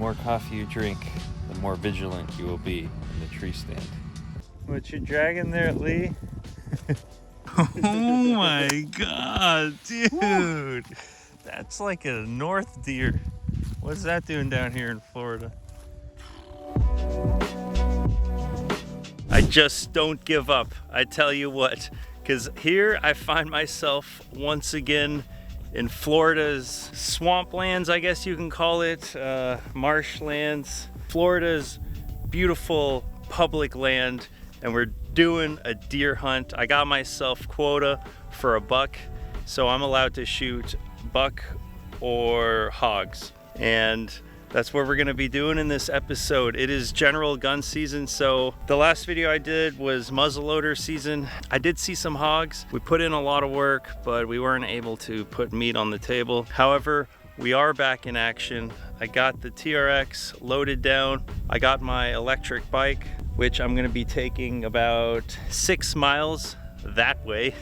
more coffee you drink, the more vigilant you will be in the tree stand. What you dragging there, Lee? Oh my god, dude! That's like a north deer. What's that doing down here in Florida? I just don't give up, I tell you what, because here I find myself once again in Florida's swamplands, I guess you can call it, marshlands. Florida's beautiful public land, and we're doing a deer hunt. I got myself quota for a buck, so I'm allowed to shoot buck or hogs, and that's what we're gonna be doing in this episode. It is general gun season, so the last video I did was muzzleloader season. I did see some hogs. We put in a lot of work, but we weren't able to put meat on the table. However, we are back in action. I got the TRX loaded down. I got my electric bike, which I'm gonna be taking about 6 miles that way.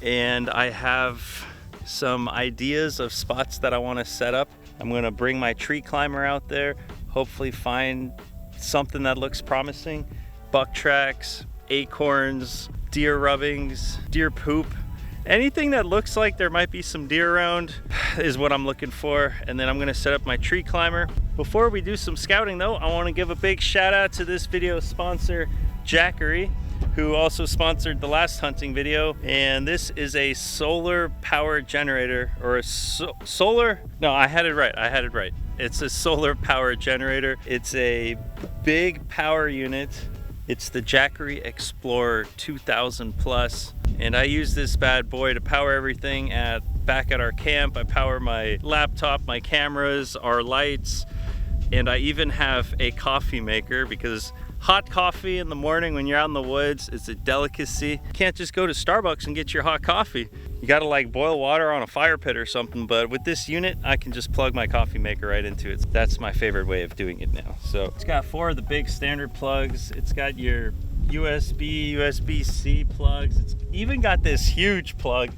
And I have some ideas of spots that I wanna set up. I'm gonna bring my tree climber out there, hopefully find something that looks promising. Buck tracks, acorns, deer rubbings, deer poop. Anything that looks like there might be some deer around is what I'm looking for. And then I'm gonna set up my tree climber. Before we do some scouting though, I wanna give a big shout out to this video sponsor, Jackery, who also sponsored the last hunting video. And this is a solar power generator, or a solar, no, I had it right. It's a solar power generator. It's a big power unit. It's the Jackery Explorer 2000 Plus. And I use this bad boy to power everything back at our camp. I power my laptop, my cameras, our lights, and I even have a coffee maker, because hot coffee in the morning when you're out in the woods is a delicacy. You can't just go to Starbucks and get your hot coffee. You gotta like boil water on a fire pit or something, but with this unit, I can just plug my coffee maker right into it. That's my favorite way of doing it now. So it's got 4 of the big standard plugs. It's got your USB, USB-C plugs. It's even got this huge plug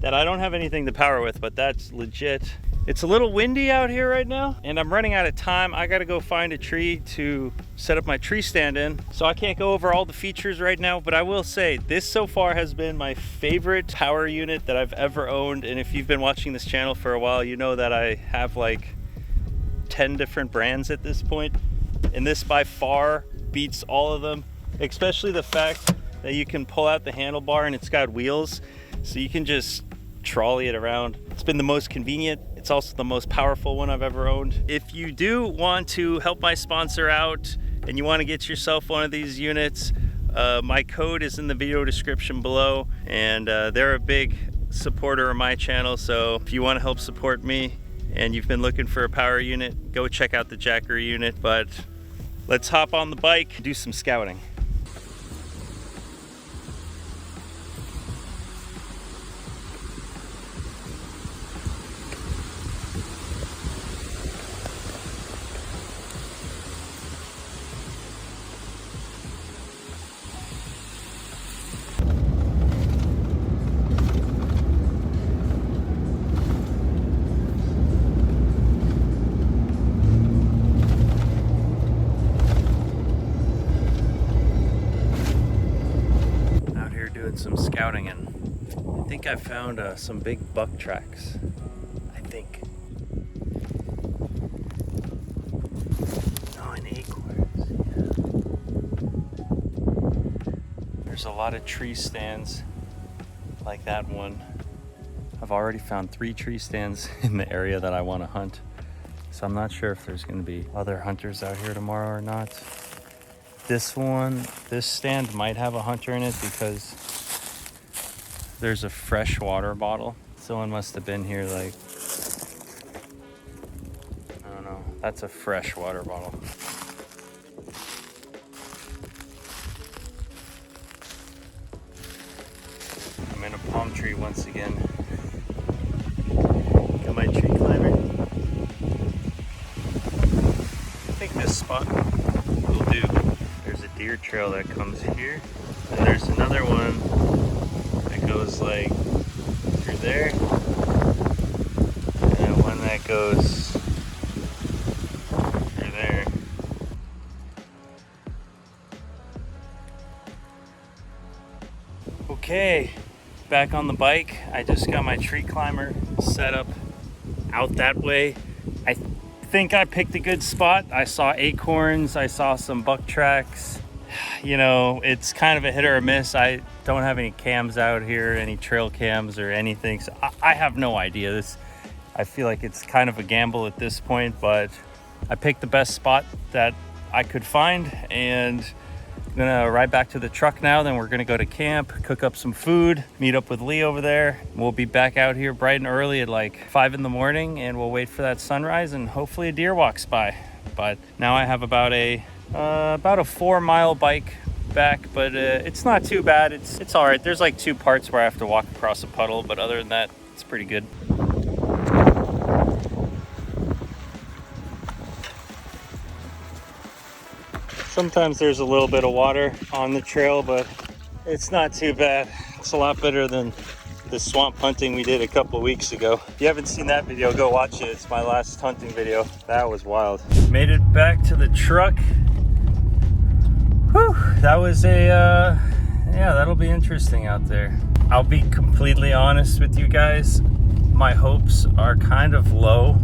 that I don't have anything to power with, but that's legit. It's a little windy out here right now, and I'm running out of time. I gotta go find a tree to set up my tree stand in, so I can't go over all the features right now, but I will say this so far has been my favorite power unit that I've ever owned. And if you've been watching this channel for a while, you know that I have like 10 different brands at this point, and this by far beats all of them, especially the fact that you can pull out the handlebar and it's got wheels, so you can just trolley it around. It's been the most convenient. It's also the most powerful one I've ever owned. If you do want to help my sponsor out and you want to get yourself one of these units, my code is in the video description below, and they're a big supporter of my channel. So if you want to help support me and you've been looking for a power unit, go check out the Jackery unit. But let's hop on the bike and do some scouting. Some scouting, and I think I found some big buck tracks. I think. Oh, and acorns. Yeah. There's a lot of tree stands like that one. I've already found 3 tree stands in the area that I want to hunt, so I'm not sure if there's going to be other hunters out here tomorrow or not. This stand might have a hunter in it because there's a fresh water bottle. Someone must have been here, like, I don't know. That's a fresh water bottle. I'm in a palm tree once again. Got my tree climber. I think this spot will do. There's a deer trail that comes here, and there's another one that goes like through there, and one that goes Okay, back on the bike. I just got my tree climber set up out that way. I think I picked a good spot. I saw acorns, I saw some buck tracks. You know, it's kind of a hit or a miss. I don't have any cams out here, any trail cams or anything, so I have no idea. I feel like it's kind of a gamble at this point, but I picked the best spot that I could find, and I'm gonna ride back to the truck now. Then we're gonna go to camp, cook up some food, meet up with Lee over there. We'll be back out here bright and early at like 5 in the morning, and we'll wait for that sunrise, and hopefully a deer walks by. But now I have about a 4-mile bike back, but it's not too bad. It's all right. There's like 2 parts where I have to walk across a puddle, but other than that, it's pretty good. Sometimes there's a little bit of water on the trail, but it's not too bad. It's a lot better than the swamp hunting we did a couple weeks ago. If you haven't seen that video, go watch it. It's my last hunting video. That was wild. Made it back to the truck. Whew, that was yeah, that'll be interesting out there. I'll be completely honest with you guys. My hopes are kind of low.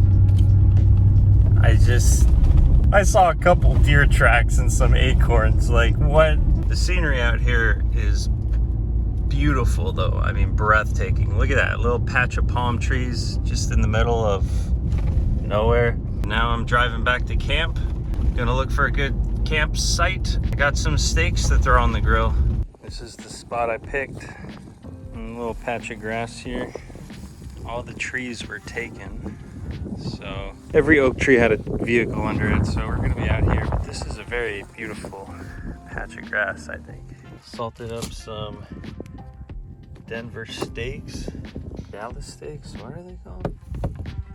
I saw a couple deer tracks and some acorns. Like, what? The scenery out here is beautiful though. I mean, breathtaking. Look at that little patch of palm trees just in the middle of nowhere. Now I'm driving back to camp. Gonna look for a good campsite. I got some steaks to throw on the grill. This is the spot I picked. A little patch of grass here. All the trees were taken. So every oak tree had a vehicle under it, so we're gonna be out here. But this is a very beautiful patch of grass, I think. Salted up some Denver steaks. Dallas steaks, what are they called?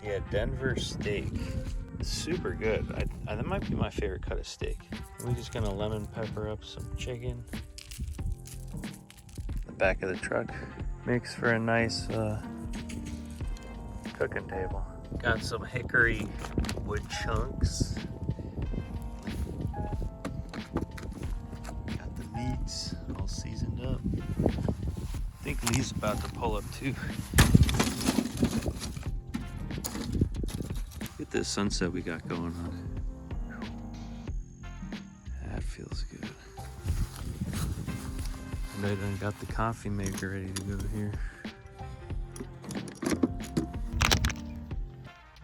Yeah, Denver steak. Super good. That might be my favorite cut of steak. We're just gonna lemon pepper up some chicken. The back of the truck makes for a nice cooking table. Got some hickory wood chunks. Got the meats all seasoned up. I think Lee's about to pull up too. Look at this sunset we got going on. That feels good. And I done got the coffee maker ready to go here.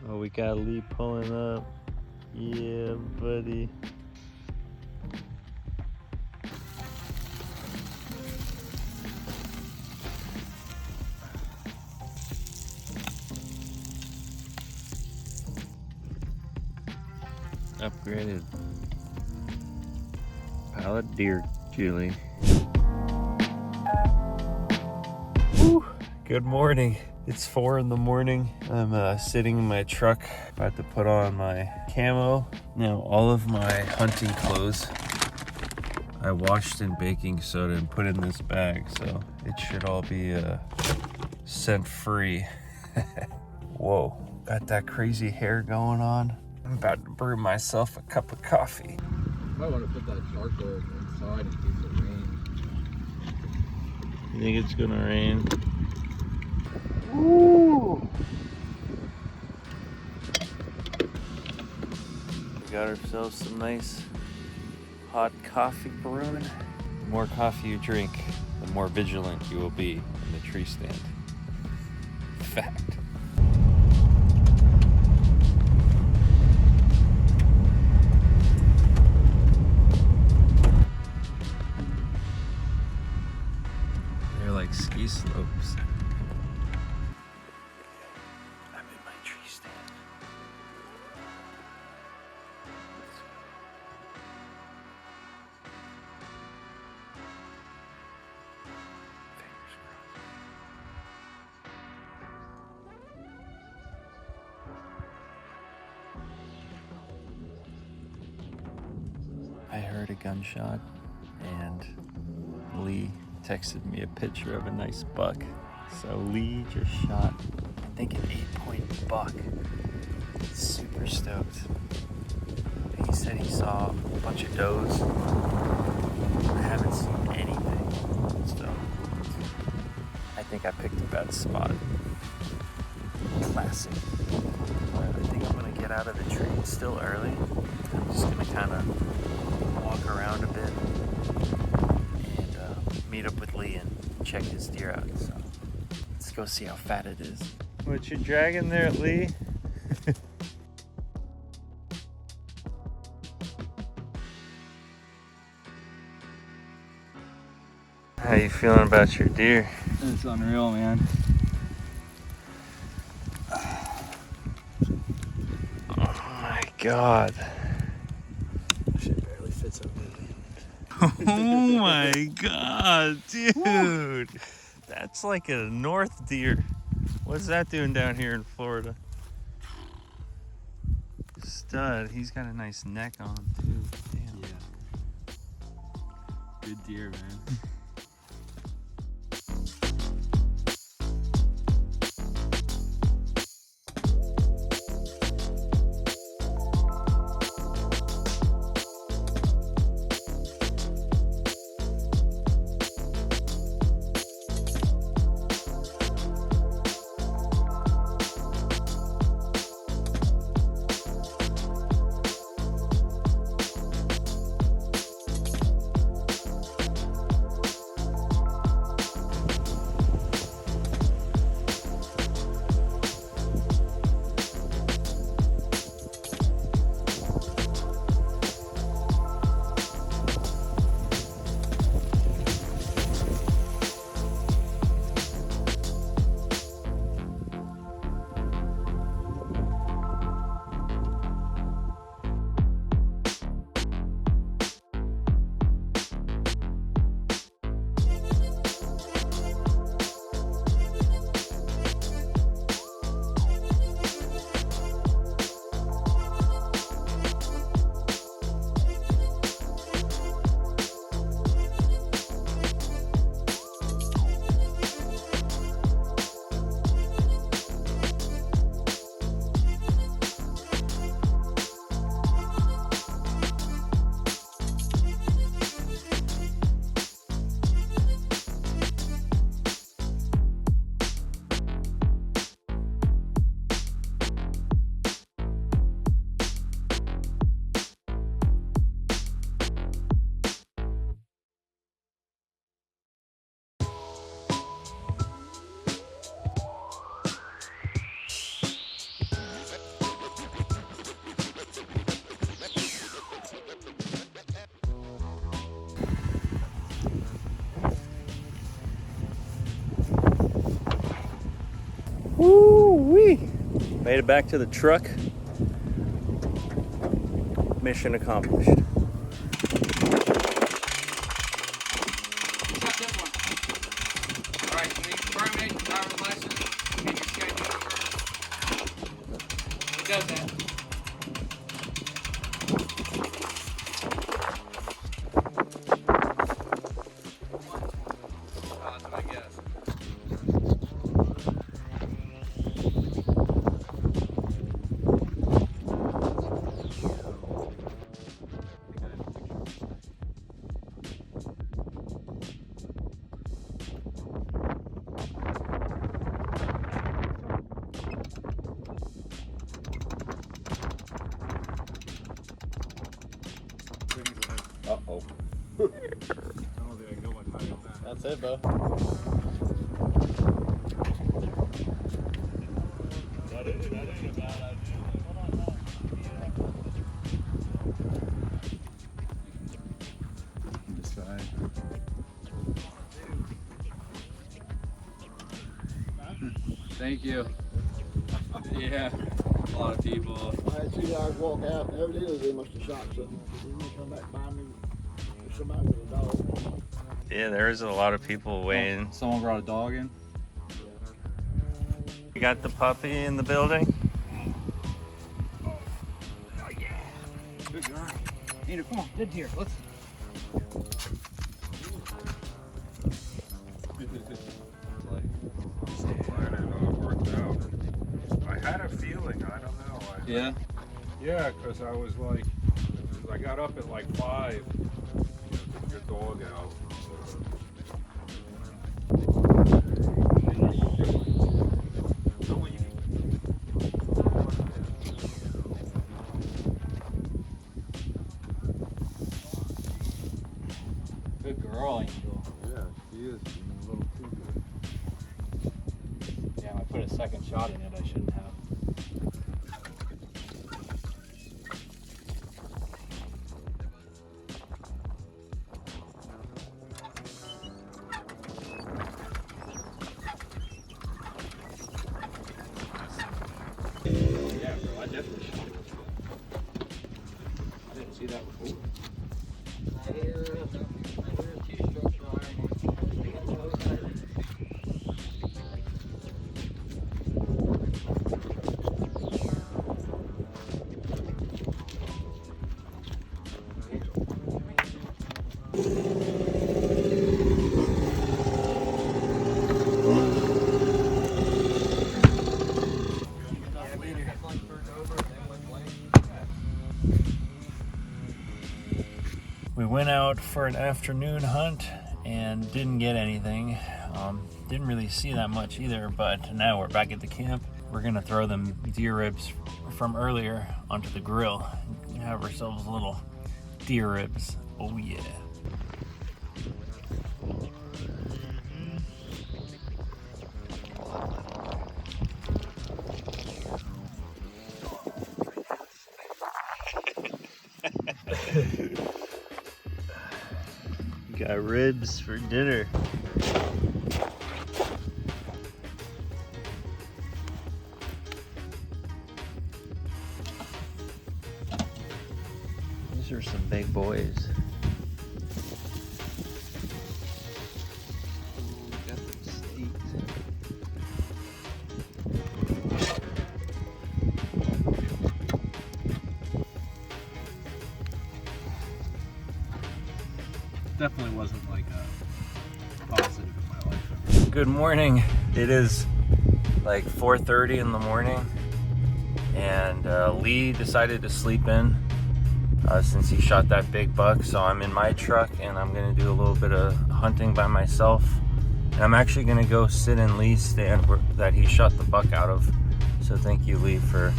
Oh, we got Lee pulling up. Yeah, buddy. Upgraded pallet deer chili. Woo. Good morning. It's 4 in the morning. I'm sitting in my truck, about to put on my camo. Now, all of my hunting clothes I washed in baking soda and put in this bag, so it should all be scent free. Whoa, got that crazy hair going on. I'm about to brew myself a cup of coffee. You might want to put that charcoal inside in case it rains. You think it's gonna rain? Ooh. We got ourselves some nice hot coffee brewing. The more coffee you drink, the more vigilant you will be in the tree stand. Fact. They're like ski slopes. I heard a gunshot, and Lee texted me a picture of a nice buck. So Lee just shot, I think, an 8-point buck. Super stoked. He said he saw a bunch of does. I haven't seen anything. So think I picked a bad spot. Classic. I think I'm gonna get out of the tree. It's still early. I'm just gonna kind of walk around a bit and meet up with Lee and check his deer out. So let's go see how fat it is. What you dragging there, Lee? How you feeling about your deer? It's unreal, man. Oh my god. Shit barely fits over there. Oh my god, dude. That's like a north deer. What's that doing down here in Florida? Stud. He's got a nice neck on him too. Damn. Yeah. Good deer, man. Woo-wee! Made it back to the truck. Mission accomplished. Got this one. Alright, you need permit, driver's license, and your schedule. It does that. That's what I guess. Uh-oh. That's it, bro. That ain't a bad idea. Decide. Thank you. Yeah, a lot of people. I had 2 guys walk out, and evidently they must have shot something. They didn't come back by me. Somebody with a dog. Yeah, there's a lot of people waiting. Someone brought a dog in. You got the puppy in the building? Good girl. Nina, come on, good deer. Let's. I had a feeling, I don't know. Yeah. Yeah, because I was like, I got up at like 5 to get your dog out. Good girl, Angel. Yeah, she is. She's a little too good. Damn, I put a second shot in it. I shouldn't have. Yeah, bro, I definitely shot it. I didn't see that before. We went out for an afternoon hunt and didn't get anything. Didn't really see that much either, but now we're back at the camp. We're gonna throw them deer ribs from earlier onto the grill and have ourselves a little deer ribs. Oh yeah. Got ribs for dinner. These are some big boys. Got them steaks. Definitely wasn't like a positive in my life. Good morning. It is like 4:30 in the morning, and Lee decided to sleep in since he shot that big buck. So I'm in my truck and I'm gonna do a little bit of hunting by myself. And I'm actually gonna go sit in Lee's stand that he shot the buck out of. So thank you, Lee, for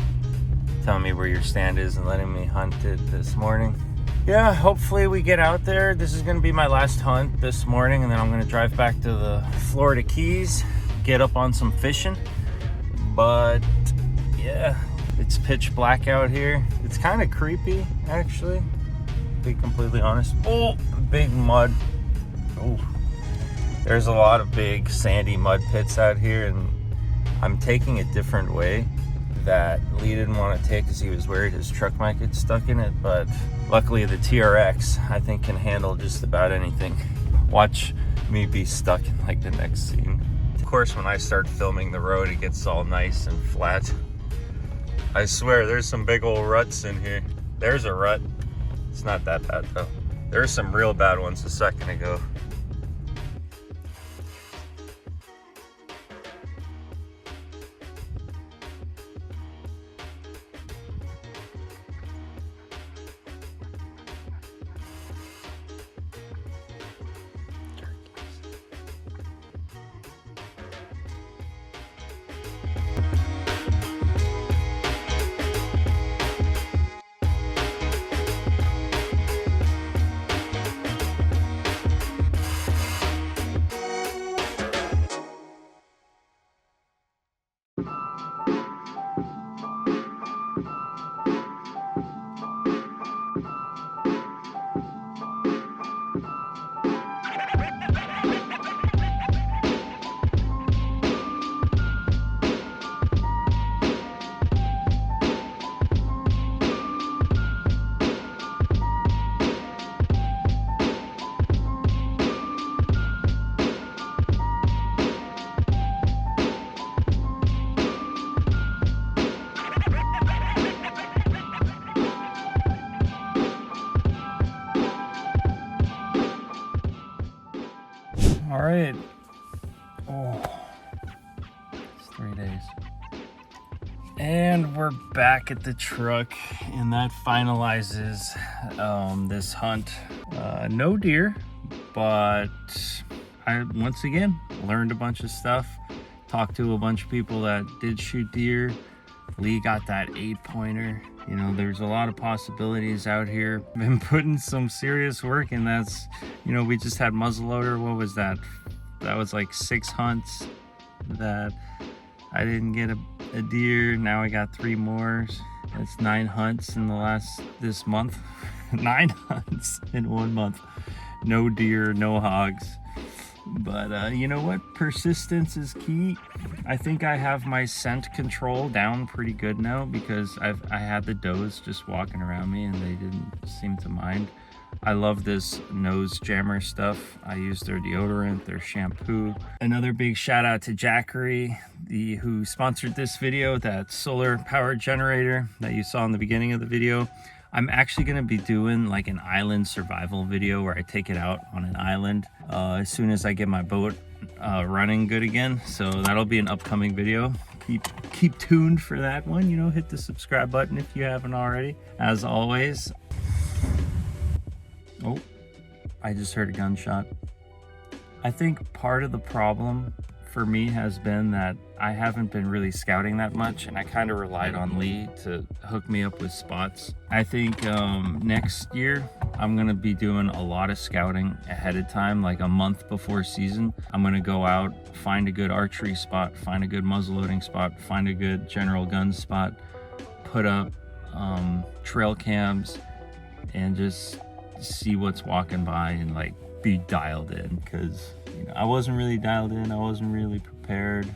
telling me where your stand is and letting me hunt it this morning. Yeah, hopefully we get out there. This is gonna be my last hunt this morning, and then I'm gonna drive back to the Florida Keys, get up on some fishing. But yeah, it's pitch black out here. It's kind of creepy, actually, to be completely honest. Oh, big mud. Oh, there's a lot of big sandy mud pits out here, and I'm taking a different way that Lee didn't want to take because he was worried his truck might get stuck in it, but luckily the TRX I think can handle just about anything. Watch me be stuck in like the next scene. Of course, when I start filming the road, it gets all nice and flat. I swear there's some big old ruts in here. There's a rut. It's not that bad though. There's some real bad ones a second ago. All right. Oh, it's 3 days. And we're back at the truck, and that finalizes this hunt. No deer, but I once again learned a bunch of stuff, talked to a bunch of people that did shoot deer. Lee got that 8-pointer. You know, there's a lot of possibilities out here. Been putting some serious work in. That's, you know, we just had muzzleloader. What was that? That was like 6 hunts that I didn't get a deer. Now I got 3 more. That's 9 hunts in this month. 9 hunts in 1 month. No deer, no hogs. But you know what? Persistence is key. I think I have my scent control down pretty good now because I had the does just walking around me and they didn't seem to mind. I love this nose jammer stuff. I use their deodorant, their shampoo. Another big shout out to Jackery, who sponsored this video, that solar power generator that you saw in the beginning of the video. I'm actually going to be doing like an island survival video where I take it out on an island as soon as I get my boat running good again. So that'll be an upcoming video. Keep tuned for that one. You know, hit the subscribe button if you haven't already. As always. Oh, I just heard a gunshot. I think part of the problem for me has been that I haven't been really scouting that much, and I kind of relied on Lee to hook me up with spots. I think next year I'm gonna be doing a lot of scouting ahead of time, like a month before season. I'm gonna go out, find a good archery spot, find a good muzzleloading spot, find a good general gun spot, put up trail cams, and just see what's walking by and like be dialed in, because you know, I wasn't really dialed in, I wasn't really prepared,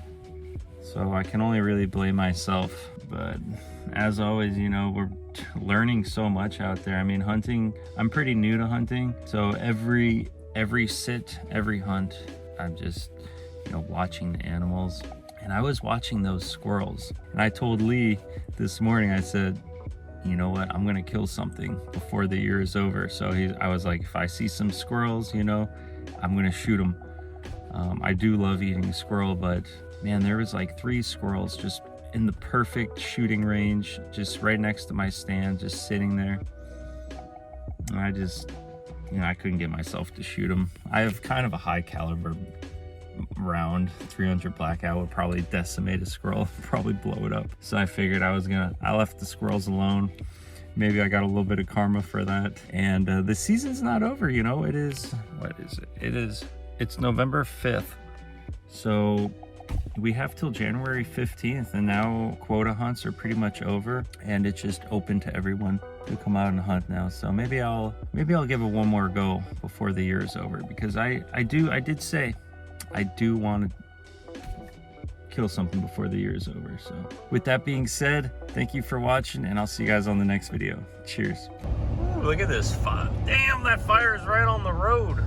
so I can only really blame myself. But as always, you know, we're learning so much out there. I mean, hunting, I'm pretty new to hunting, so every sit, every hunt, I'm just, you know, watching the animals. And I was watching those squirrels, and I told Lee this morning, I said, you know what, I'm gonna kill something before the year is over. So I was like, if I see some squirrels, you know, I'm gonna shoot them. I do love eating squirrel, but man, there was like 3 squirrels just in the perfect shooting range, just right next to my stand, just sitting there. And I just, you know, I couldn't get myself to shoot them. I have kind of a high caliber round. 300 blackout would probably decimate a squirrel, probably blow it up. So I figured I left the squirrels alone. Maybe I got a little bit of karma for that. And the season's not over, you know. What is it? It's November 5th. So we have till January 15th, and now quota hunts are pretty much over, and it's just open to everyone to come out and hunt now. So maybe I'll give it one more go before the year is over, because I did say I do want to kill something before the year is over. So with that being said, thank you for watching, and I'll see you guys on the next video. Cheers. Ooh, look at this fire. Damn, that fire is right on the road.